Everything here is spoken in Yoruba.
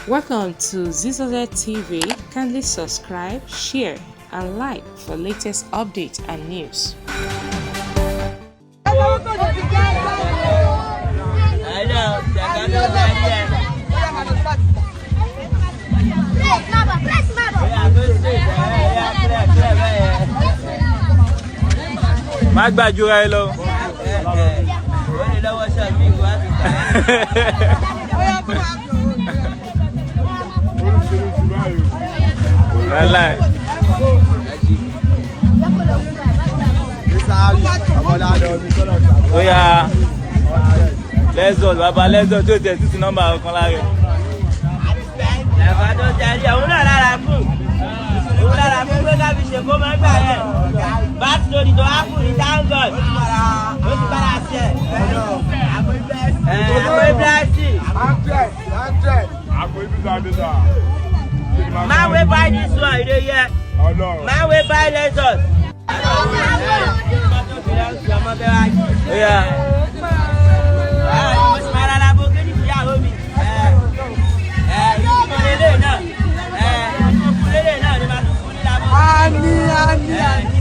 Welcome to Zisodel TV. Kindly subscribe, share, and like for latest updates and news. Má gbàdúrà ẹ lọ. Oya, Lexus, baba Lexus tó tẹ̀ sí nọ́mbà ọ̀kan lára. Ẹ̀fà tó tẹ̀lé òun náà lára fún. Òun lára fún pé ká fi ṣe kó máa gbà yẹn. Bad story tó happen ní thank God. Ó ti padà ṣe. Àpò ìbílẹ̀sì. Àpò ìbílẹ̀sì. Man wey buy this one, you dey hear? Man wey buy Lexus. Oya. Ani.